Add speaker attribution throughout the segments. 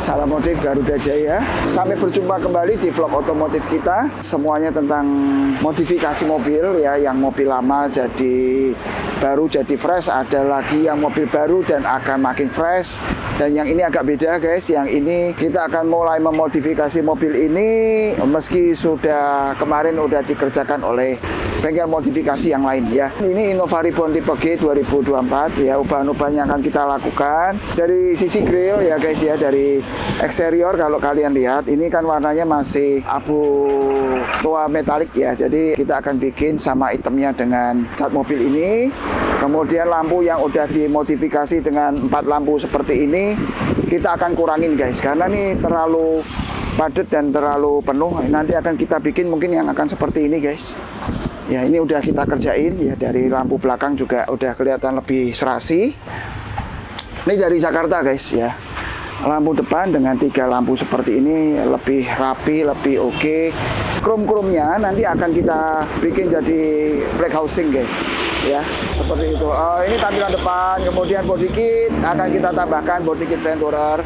Speaker 1: salam motif Garuda Jaya. Sampai berjumpa kembali di vlog otomotif kita. Semuanya tentang modifikasi mobil ya, yang mobil lama jadi baru, jadi fresh. Ada lagi yang mobil baru dan akan makin fresh. Dan yang ini agak beda guys, yang ini kita akan mulai memodifikasi mobil ini meski sudah kemarin udah dikerjakan oleh bengkel modifikasi yang lain ya. Ini Innova Reborn tipe G 2024 ya, ubahan-ubahan yang akan kita lakukan. Dari sisi grill ya guys ya, dari eksterior kalau kalian lihat ini kan warnanya masih abu tua metalik ya. Jadi kita akan bikin sama itemnya dengan cat mobil ini. Kemudian lampu yang udah dimodifikasi dengan 4 lampu seperti ini kita akan kurangin guys, karena ini terlalu padat dan terlalu penuh. Nanti akan kita bikin mungkin yang akan seperti ini guys. Ya, ini udah kita kerjain ya, dari lampu belakang juga udah kelihatan lebih serasi. Ini dari Jakarta guys ya. Lampu depan dengan 3 lampu seperti ini lebih rapi, lebih oke. Krom-kromnya nanti akan kita bikin jadi black housing guys. Ya, seperti itu. Ini tampilan depan, kemudian body kit akan kita tambahkan body kit Venturer.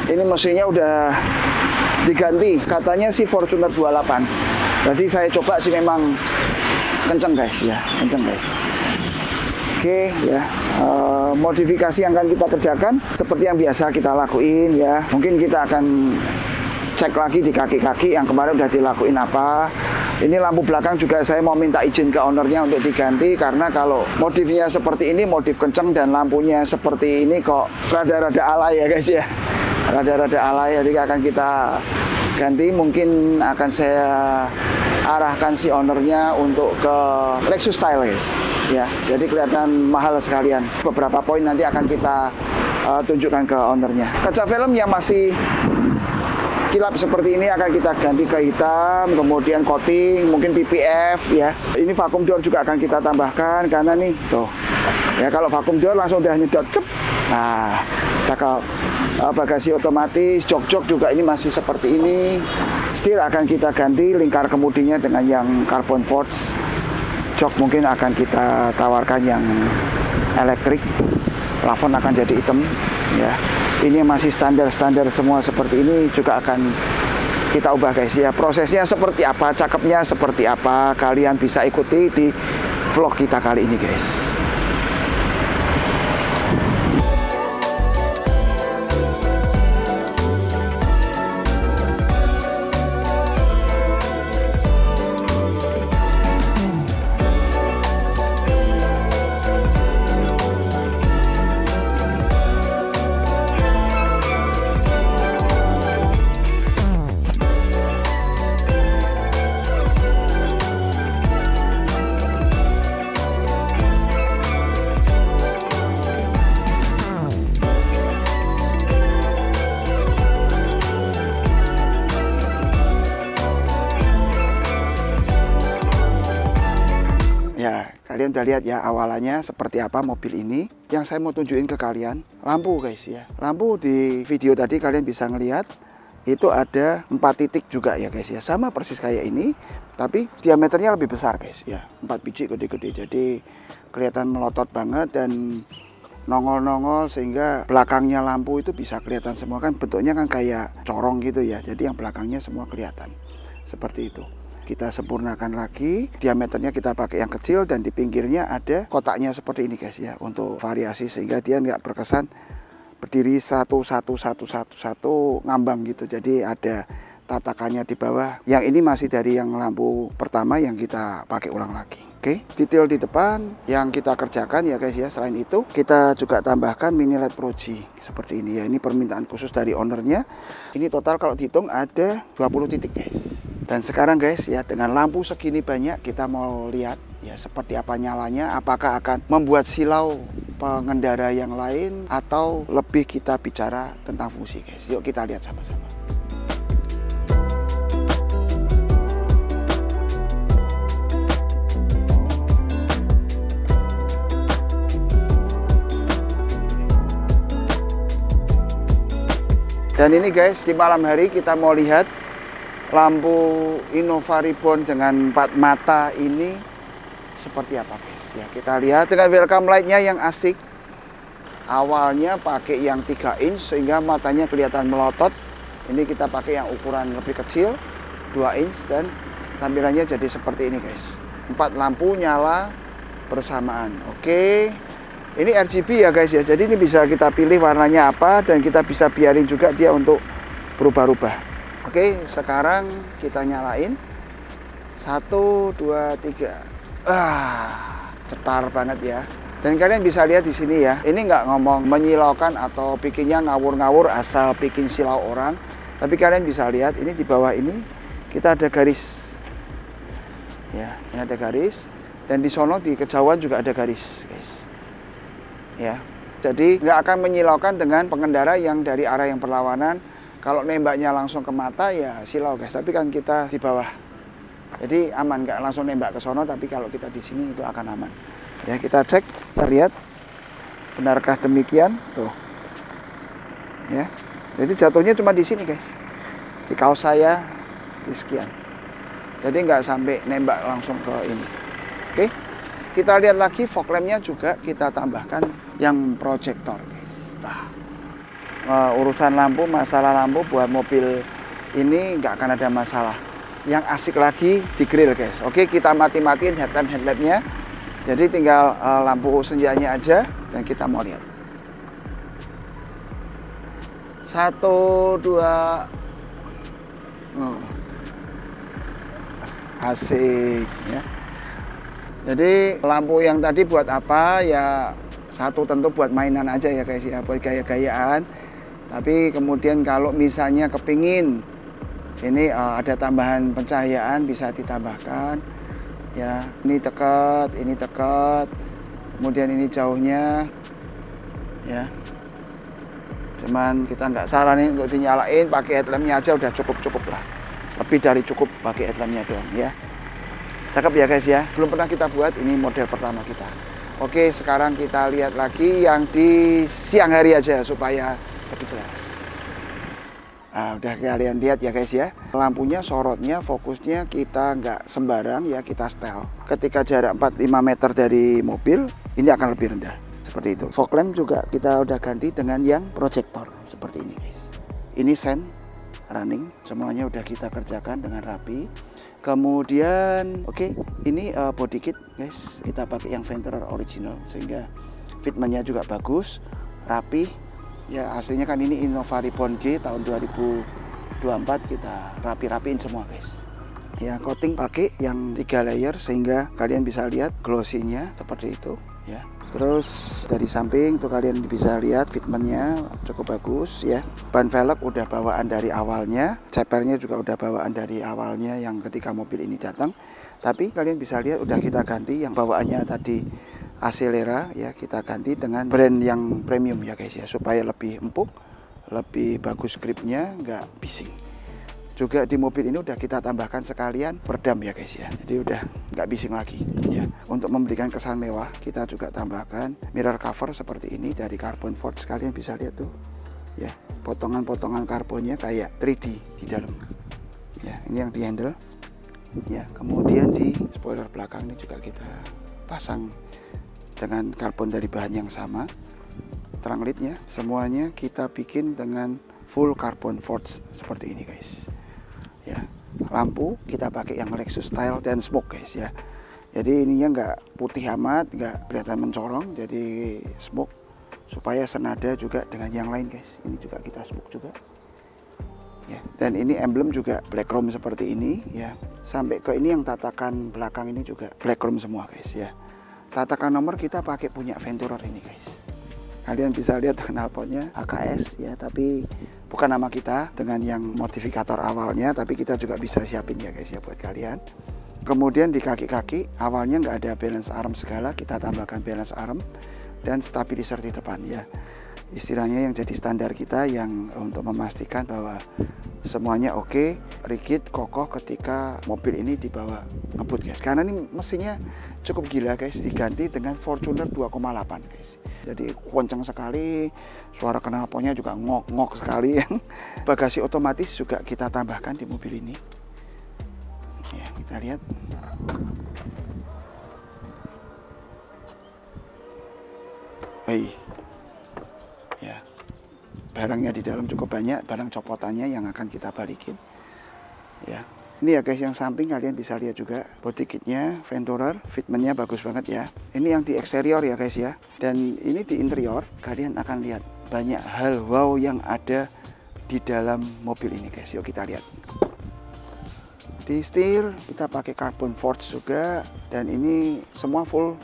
Speaker 1: Ini mesinnya udah diganti, katanya sih Fortuner 28. Jadi saya coba sih memang kenceng guys ya, kenceng guys. Oke ya, modifikasi yang akan kita kerjakan seperti yang biasa kita lakuin ya. Mungkin kita akan cek lagi di kaki-kaki yang kemarin udah dilakuin apa. Ini lampu belakang juga saya mau minta izin ke ownernya untuk diganti, karena kalau modifnya seperti ini, modif kenceng dan lampunya seperti ini kok rada-rada alay ya guys ya. Rada-rada alay, jadi akan kita ganti. Mungkin akan saya arahkan si ownernya untuk ke Lexus Style guys ya, jadi kelihatan mahal sekalian. Beberapa poin nanti akan kita tunjukkan ke ownernya. Kaca film yang masih kilap seperti ini akan kita ganti ke hitam, kemudian coating, mungkin PPF ya. Ini vacuum door juga akan kita tambahkan, karena nih tuh ya, kalau vacuum door langsung udah nyedot cep. Nah, cakep. Bagasi otomatis, jok-jok juga ini masih seperti ini. Setir akan kita ganti lingkar kemudinya dengan yang carbon forged. Jok mungkin akan kita tawarkan yang elektrik. Plafon akan jadi hitam ya. Ini masih standar-standar semua seperti ini, juga akan kita ubah guys ya. Prosesnya seperti apa, cakepnya seperti apa, kalian bisa ikuti di vlog kita kali ini guys. Kalian udah lihat ya awalannya seperti apa mobil ini. Yang saya mau tunjukin ke kalian, lampu guys ya. Lampu di video tadi kalian bisa ngelihat itu ada 4 titik juga ya guys ya. Sama persis kayak ini, tapi diameternya lebih besar guys ya. 4 biji gede-gede, jadi kelihatan melotot banget dan nongol-nongol, sehingga belakangnya lampu itu bisa kelihatan semua. Kan bentuknya kan kayak corong gitu ya, jadi yang belakangnya semua kelihatan seperti itu. Kita sempurnakan lagi, diameternya kita pakai yang kecil, dan di pinggirnya ada kotaknya seperti ini guys ya, untuk variasi sehingga dia nggak berkesan berdiri satu ngambang gitu. Jadi ada tatakannya di bawah. Yang ini masih dari yang lampu pertama yang kita pakai ulang lagi. Oke, detail di depan yang kita kerjakan ya guys ya. Selain itu kita juga tambahkan mini LED Pro G seperti ini ya. Ini permintaan khusus dari ownernya. Ini total kalau dihitung ada 20 titik guys. Dan sekarang guys ya, dengan lampu segini banyak, kita mau lihat ya seperti apa nyalanya. Apakah akan membuat silau pengendara yang lain, atau lebih kita bicara tentang fungsi guys. Yuk kita lihat sama-sama. Dan ini guys, di malam hari kita mau lihat lampu Innova Reborn dengan 4 mata ini seperti apa guys ya. Kita lihat dengan welcome light-nya yang asik. awalnya pakai yang 3 inch sehingga matanya kelihatan melotot. Ini kita pakai yang ukuran lebih kecil 2 inch dan tampilannya jadi seperti ini guys. 4 lampu nyala bersamaan. Oke. Ini RGB ya guys ya. Jadi ini bisa kita pilih warnanya apa dan kita bisa biarin juga dia untuk berubah-ubah. Oke, sekarang kita nyalain. 1, 2, 3. Cetar banget ya. Dan kalian bisa lihat di sini ya. Ini nggak ngomong menyilaukan atau bikinnya ngawur-ngawur asal bikin silau orang. Tapi kalian bisa lihat ini di bawah ini kita ada garis. Ya, ini ada garis. Dan di sono di kejauhan juga ada garis, guys. Ya. Jadi nggak akan menyilaukan dengan pengendara yang dari arah yang berlawanan. Kalau nembaknya langsung ke mata ya silau, guys. Tapi kan kita di bawah. Jadi aman, nggak langsung nembak ke sono, tapi kalau kita di sini itu akan aman. Ya, kita cek, kita lihat benarkah demikian, tuh. Ya. Jadi jatuhnya cuma di sini, guys. Di kaos saya di sekian. Jadi nggak sampai nembak langsung ke ini. Oke. Kita lihat lagi fog lampnya juga kita tambahkan yang proyektor, guys. Urusan lampu, masalah lampu buat mobil ini nggak akan ada masalah. Yang asik lagi di grill, guys. Oke, kita mati-matiin headlampnya. Jadi tinggal lampu senjanya aja dan kita mau lihat. 1, 2. Asik ya. Jadi lampu yang tadi buat apa ya? Satu tentu buat mainan aja ya guys ya, buat gaya-gayaan. Tapi kemudian kalau misalnya kepingin ini ada tambahan pencahayaan bisa ditambahkan ya. Ini dekat, kemudian ini jauhnya ya. Cuman kita nggak saranin untuk dinyalain, pakai headlampnya aja udah cukup lah. Lebih dari cukup pakai headlampnya doang ya. Cakep ya guys ya. Belum pernah kita buat, ini model pertama kita. Oke, sekarang kita lihat lagi yang di siang hari aja supaya lebih jelas. Nah, udah kalian lihat ya guys ya. Lampunya, sorotnya, fokusnya kita nggak sembarang ya, kita setel. Ketika jarak 4-5 meter dari mobil, ini akan lebih rendah. Seperti itu. Fog lamp juga kita udah ganti dengan yang proyektor. Seperti ini guys. Ini sen, running. Semuanya udah kita kerjakan dengan rapi. Kemudian, oke, ini body kit guys. Kita pakai yang Venturer original. Sehingga fitmentnya juga bagus, rapi. Ya aslinya kan ini Innova Reborn G tahun 2024 kita rapi-rapiin semua guys. Ya coating pakai yang 3 layer sehingga kalian bisa lihat glossy-nya seperti itu ya. Terus dari samping tuh kalian bisa lihat fitmentnya cukup bagus ya. Ban velg udah bawaan dari awalnya, cepernya juga udah bawaan dari awalnya yang ketika mobil ini datang. Tapi kalian bisa lihat udah kita ganti yang bawaannya tadi Acelera ya, kita ganti dengan brand yang premium ya guys ya, supaya lebih empuk, lebih bagus gripnya, nggak bising. Juga di mobil ini udah kita tambahkan sekalian peredam ya guys ya, jadi udah nggak bising lagi ya. Untuk memberikan kesan mewah kita juga tambahkan mirror cover seperti ini dari Carbon Forge. Kalian bisa lihat tuh ya, potongan-potongan karbonnya kayak 3D di dalam ya. Ini yang di handle ya. Kemudian di spoiler belakang ini juga kita pasang dengan karbon dari bahan yang sama. Terang lidnya semuanya kita bikin dengan full Carbon Forge seperti ini guys ya. Lampu kita pakai yang Lexus Style dan smoke guys ya. Jadi ininya nggak putih amat, nggak kelihatan mencorong, jadi smoke supaya senada juga dengan yang lain guys. Ini juga kita smoke juga ya. Dan ini emblem juga black chrome seperti ini ya. Sampai ke ini yang tatakan belakang ini juga black chrome semua guys ya. Tatakan nomor kita pakai punya Venturer ini guys. Kalian bisa lihat knalpotnya AKS ya, tapi bukan nama kita dengan yang modifikator awalnya, tapi kita juga bisa siapin ya guys ya buat kalian. Kemudian di kaki-kaki awalnya nggak ada balance arm segala, kita tambahkan balance arm dan stabilizer di depan ya. Istilahnya yang jadi standar kita yang untuk memastikan bahwa semuanya oke, rigid, kokoh ketika mobil ini dibawa ngebut guys. Karena ini mesinnya cukup gila guys, diganti dengan Fortuner 2,8 guys. Jadi kencang sekali, suara knalpotnya juga ngok-ngok sekali. Bagasi otomatis juga kita tambahkan di mobil ini. Ya, kita lihat. barangnya di dalam cukup banyak, barang copotannya yang akan kita balikin. Ya, ini ya guys, yang samping kalian bisa lihat juga body kitnya, Venturer, fitmentnya bagus banget ya. Ini yang di eksterior ya guys ya. Dan ini di interior, kalian akan lihat banyak hal wow yang ada di dalam mobil ini guys. Yuk kita lihat. Di setir kita pakai carbon forged juga, dan ini semua full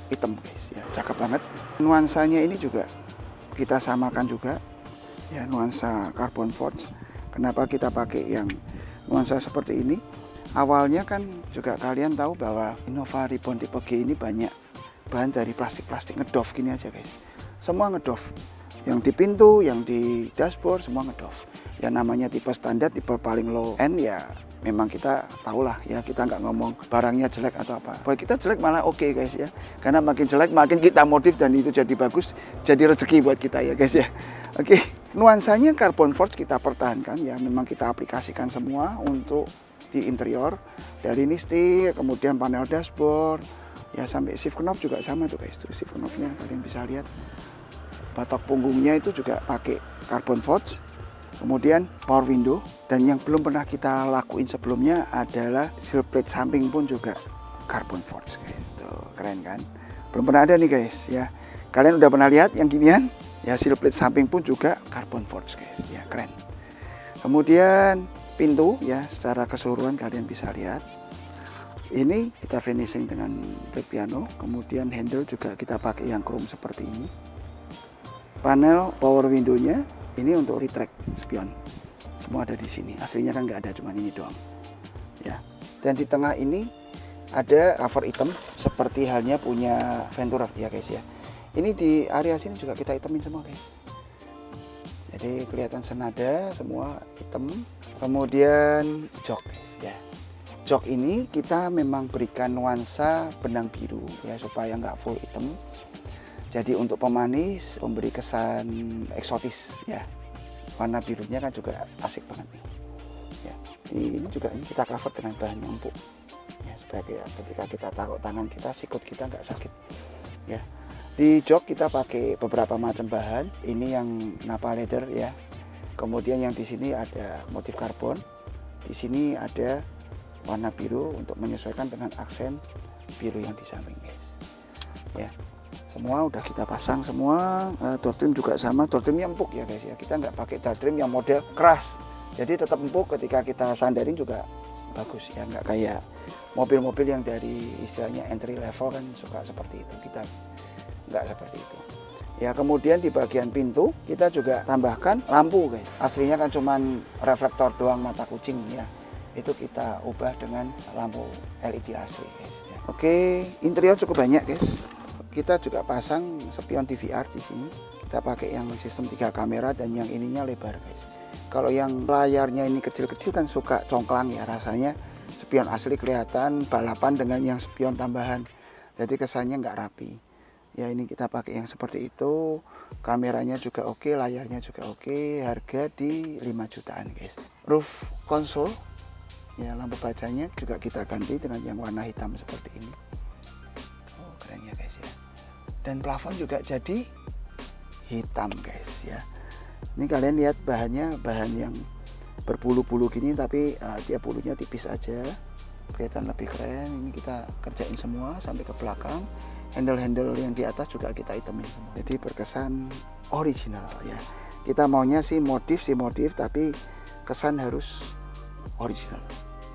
Speaker 1: hitam guys ya, cakep banget. Nuansanya ini juga kita samakan juga ya, nuansa carbon forged. Kenapa kita pakai yang nuansa seperti ini? Awalnya kan juga kalian tahu bahwa Innova Reborn tipe G ini banyak bahan dari plastik-plastik ngedoff gini aja guys. Semua ngedoff, yang di pintu, yang di dashboard, semua ngedoff. Ya namanya tipe standar, tipe paling low end ya. Memang kita tahulah ya, kita nggak ngomong barangnya jelek atau apa. Buat kita jelek malah oke guys ya. Karena makin jelek makin kita modif dan itu jadi bagus, jadi rezeki buat kita ya guys ya. Oke, nuansanya carbon forged kita pertahankan ya. Memang kita aplikasikan semua untuk di interior. Dari ini setir, kemudian panel dashboard, ya sampai shift knob juga sama tuh guys. Tuh shift knobnya kalian bisa lihat. Batok punggungnya itu juga pakai carbon forged. Kemudian power window, dan yang belum pernah kita lakuin sebelumnya adalah sill plate samping pun juga carbon forged guys. Tuh keren kan? Belum pernah ada nih guys ya. Kalian udah pernah lihat yang ginian? Ya sill plate samping pun juga carbon forged guys. Ya keren. Kemudian pintu ya secara keseluruhan kalian bisa lihat. Ini kita finishing dengan black piano. Kemudian handle juga kita pakai yang chrome seperti ini. Panel power window-nya ini untuk retract spion, semua ada di sini. Aslinya kan nggak ada, cuma ini doang. Ya. Dan di tengah ini ada cover hitam seperti halnya punya Venturer ya guys ya. Ini di area sini juga kita hitamin semua guys. Jadi kelihatan senada, semua hitam. Kemudian jok guys ya. Jok ini kita memang berikan nuansa benang biru ya supaya nggak full hitam. Jadi untuk pemanis, memberi kesan eksotis ya. Warna birunya kan juga asik banget nih. Ya, ini juga ini kita cover dengan bahan yang empuk. Ya, supaya ketika kita taruh tangan kita, sikut kita nggak sakit. Ya. Di jok kita pakai beberapa macam bahan. Ini yang Napa leather ya. Kemudian yang di sini ada motif karbon. Di sini ada warna biru untuk menyesuaikan dengan aksen biru yang di samping guys. Ya. Semua udah kita pasang semua. Door trim juga sama, door trimnya empuk ya guys ya. Kita nggak pakai door trim yang model keras, jadi tetap empuk. Ketika kita sandarin juga bagus ya, nggak kayak mobil-mobil yang dari istilahnya entry level kan suka seperti itu. Kita nggak seperti itu ya. Kemudian di bagian pintu kita juga tambahkan lampu guys. Aslinya kan cuman reflektor doang mata kucing ya, itu kita ubah dengan lampu LED asli guys ya. Oke, interior cukup banyak guys. Kita juga pasang spion DVR di sini. Kita pakai yang sistem 3 kamera dan yang ininya lebar guys. Kalau yang layarnya ini kecil-kecil kan suka congklang ya rasanya. Spion asli kelihatan balapan dengan yang spion tambahan. Jadi kesannya nggak rapi. Ya ini kita pakai yang seperti itu. Kameranya juga oke, layarnya juga oke. Harga di 5 jutaan guys. Roof console ya, lampu bacanya juga kita ganti dengan yang warna hitam seperti ini. Oh keren ya guys ya. Dan plafon juga jadi hitam guys ya. Ini kalian lihat bahannya, bahan yang berbulu-bulu gini, tapi dia bulunya tipis aja, kelihatan lebih keren. Ini kita kerjain semua sampai ke belakang. Handle-handle yang di atas juga kita hitamin semua. Jadi berkesan original ya. Kita maunya sih modif tapi kesan harus original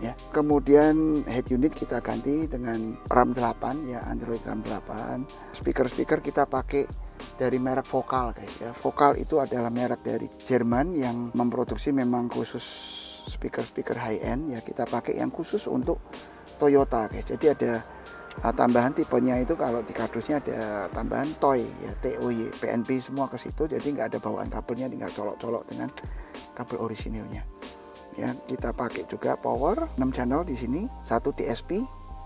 Speaker 1: ya. Kemudian head unit kita ganti dengan RAM 8 ya, Android RAM 8. Speaker kita pakai dari merek Vokal guys ya. Vokal itu adalah merek dari Jerman yang memproduksi memang khusus speaker high end ya. Kita pakai yang khusus untuk Toyota guys. Jadi ada tambahan tipenya itu, kalau di kardusnya ada tambahan TOY ya, TOY, PNP semua ke situ. Jadi nggak ada bawaan kabelnya, tinggal colok-colok dengan kabel orisinilnya. Ya, kita pakai juga power 6 channel di sini, 1 DSP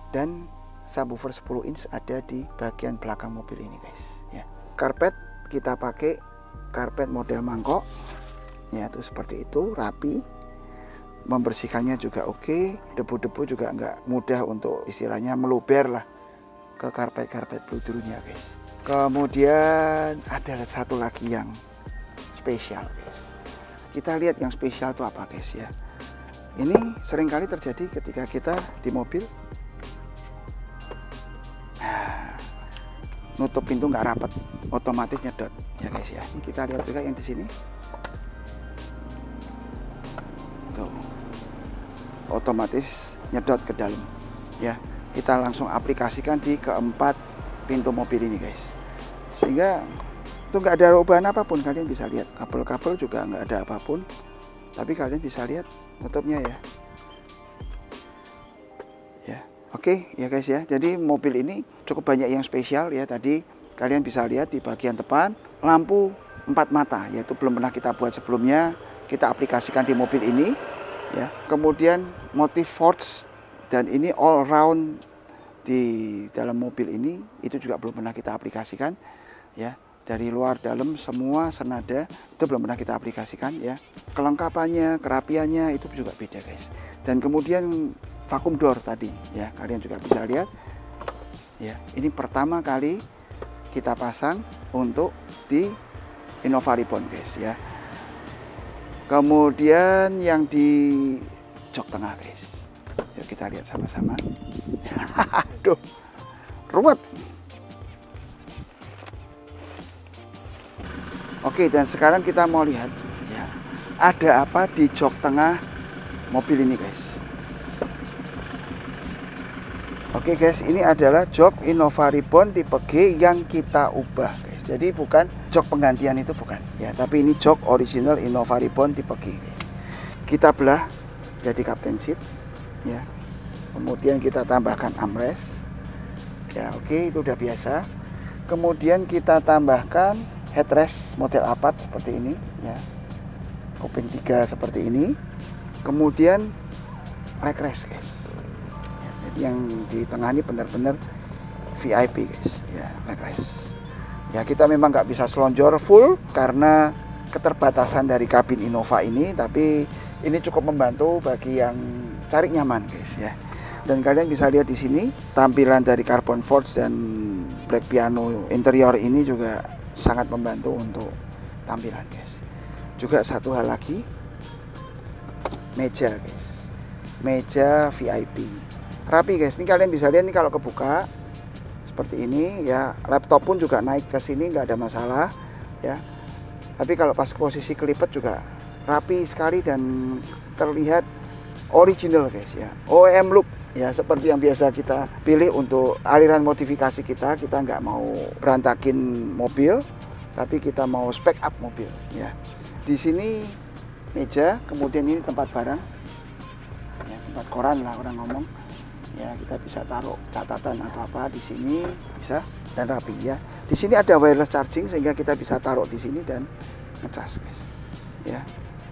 Speaker 1: dan subwoofer 10 inch ada di bagian belakang mobil ini guys ya. Karpet kita pakai karpet model mangkok ya, itu seperti itu, rapi. Membersihkannya juga oke. Debu-debu juga nggak mudah untuk istilahnya meluber lah ke karpet bludrunya guys. Kemudian ada satu lagi yang spesial guys. Kita lihat yang spesial itu apa guys ya. Ini seringkali terjadi ketika kita di mobil, nutup pintu nggak rapat, otomatis nyedot ya guys ya. Ini kita lihat juga yang di sini, tuh, otomatis nyedot ke dalam ya. Kita langsung aplikasikan di keempat pintu mobil ini guys, sehingga itu nggak ada perubahan apapun. Kalian bisa lihat kabel-kabel juga nggak ada apapun, tapi kalian bisa lihat tutupnya ya. Ya, oke ya guys ya. Jadi mobil ini cukup banyak yang spesial ya. Tadi kalian bisa lihat di bagian depan lampu 4 mata, yaitu belum pernah kita buat sebelumnya. Kita aplikasikan di mobil ini ya. Kemudian motif forged, dan ini all round di dalam mobil ini itu juga belum pernah kita aplikasikan ya. Dari luar dalam semua senada, itu belum pernah kita aplikasikan ya. Kelengkapannya, kerapiannya itu juga beda guys. Dan kemudian vacuum door tadi ya, kalian juga bisa lihat ya. Ini pertama kali kita pasang untuk di Innova Reborn guys ya. Kemudian yang di jok tengah guys, yuk kita lihat sama-sama. Aduh, ruwet. Oke, dan sekarang kita mau lihat ya, ada apa di jok tengah mobil ini guys. Oke guys, ini adalah jok Innova Reborn tipe G yang kita ubah guys. Jadi bukan jok penggantian, itu bukan ya, tapi ini jok original Innova Reborn tipe G guys. Kita belah jadi captain seat ya. Kemudian kita tambahkan armrest ya. Oke, itu udah biasa. Kemudian kita tambahkan headrest model Apath seperti ini ya, kuping 3 seperti ini. Kemudian leg rest guys ya, jadi yang di tengah ini benar-benar VIP guys ya, leg rest ya. Kita memang nggak bisa selonjor full karena keterbatasan dari kabin Innova ini, tapi ini cukup membantu bagi yang cari nyaman guys ya. Dan kalian bisa lihat di sini tampilan dari carbon forged dan black piano interior ini juga sangat membantu untuk tampilan guys. Juga satu hal lagi, meja guys, meja VIP rapi guys. Ini kalian bisa lihat nih, kalau kebuka seperti ini ya. Laptop pun juga naik ke sini nggak ada masalah ya. Tapi kalau pas posisi kelipet juga rapi sekali dan terlihat original guys ya. OEM look ya, seperti yang biasa kita pilih untuk aliran modifikasi kita. Kita nggak mau berantakin mobil, tapi kita mau spec up mobil ya. Di sini meja, kemudian ini tempat barang ya, tempat koran lah orang ngomong ya. Kita bisa taruh catatan atau apa di sini bisa, dan rapi ya. Di sini ada wireless charging sehingga kita bisa taruh di sini dan ngecas guys ya.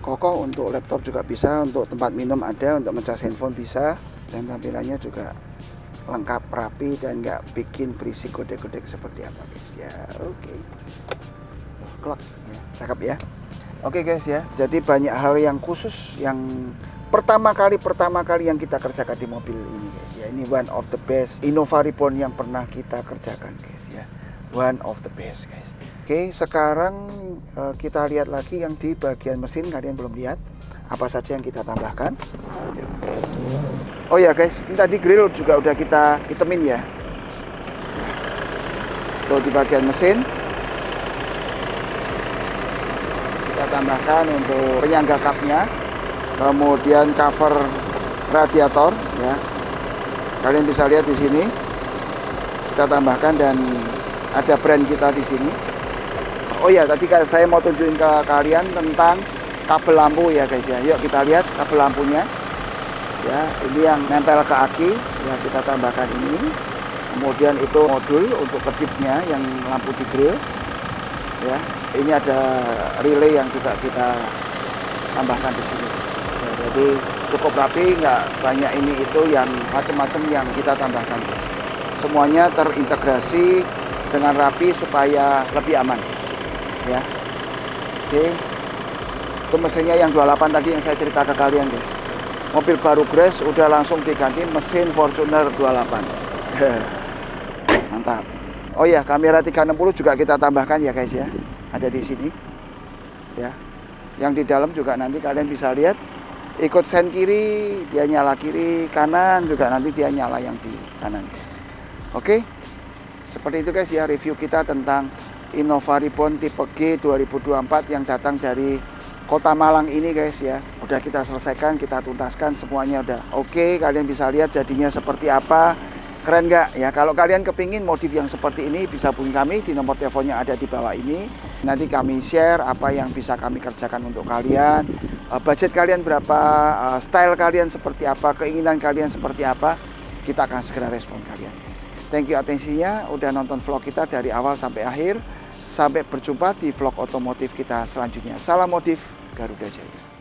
Speaker 1: Kokoh untuk laptop juga bisa, untuk tempat minum ada, untuk ngecas handphone bisa. Dan tampilannya juga lengkap, rapi, dan nggak bikin berisik godek-godek seperti apa guys ya. Oke, klak ya, cakep ya. Oke guys ya, jadi banyak hal yang khusus yang pertama kali yang kita kerjakan di mobil ini guys ya. Ini one of the best Innova Reborn yang pernah kita kerjakan guys ya, one of the best guys. Oke, sekarang kita lihat lagi yang di bagian mesin. Kalian belum lihat apa saja yang kita tambahkan ya. Oh ya guys, ini tadi grill juga udah kita hitemin ya. Tuh di bagian mesin kita tambahkan untuk penyangga kapnya, kemudian cover radiator ya. Kalian bisa lihat di sini kita tambahkan, dan ada brand kita di sini. Oh ya, tadi saya mau tunjukin ke kalian tentang kabel lampu ya guys ya. Yuk kita lihat kabel lampunya. Ya, ini yang nempel ke aki ya, kita tambahkan ini. Kemudian itu modul untuk kedipnya yang lampu di grill ya. Ini ada relay yang juga kita tambahkan di sini ya, jadi cukup rapi, nggak banyak ini itu yang macam-macam yang kita tambahkan guys. Semuanya terintegrasi dengan rapi supaya lebih aman ya. Oke, itu mesinnya yang 28 tadi yang saya cerita ke kalian guys. Mobil baru Grace udah langsung diganti mesin Fortuner 28. Mantap. Oh ya, kamera 360 juga kita tambahkan ya guys ya. Ada di sini. ya. Yang di dalam juga nanti kalian bisa lihat ikut sen kiri, dia nyala kiri, kanan juga nanti dia nyala yang di kanan guys. Oke, seperti itu guys ya review kita tentang Innova Reborn tipe G 2024 yang datang dari Kota Malang ini guys ya. Udah kita selesaikan, kita tuntaskan semuanya udah oke. Kalian bisa lihat jadinya seperti apa. Keren nggak ya? Kalau kalian kepingin modif yang seperti ini bisa hubungi kami di nomor teleponnya ada di bawah ini. Nanti kami share apa yang bisa kami kerjakan untuk kalian. Budget kalian berapa, style kalian seperti apa, keinginan kalian seperti apa. Kita akan segera respon kalian. Thank you atensinya, udah nonton vlog kita dari awal sampai akhir. Sampai berjumpa di vlog otomotif kita selanjutnya. Salam modif Garuda Jaya.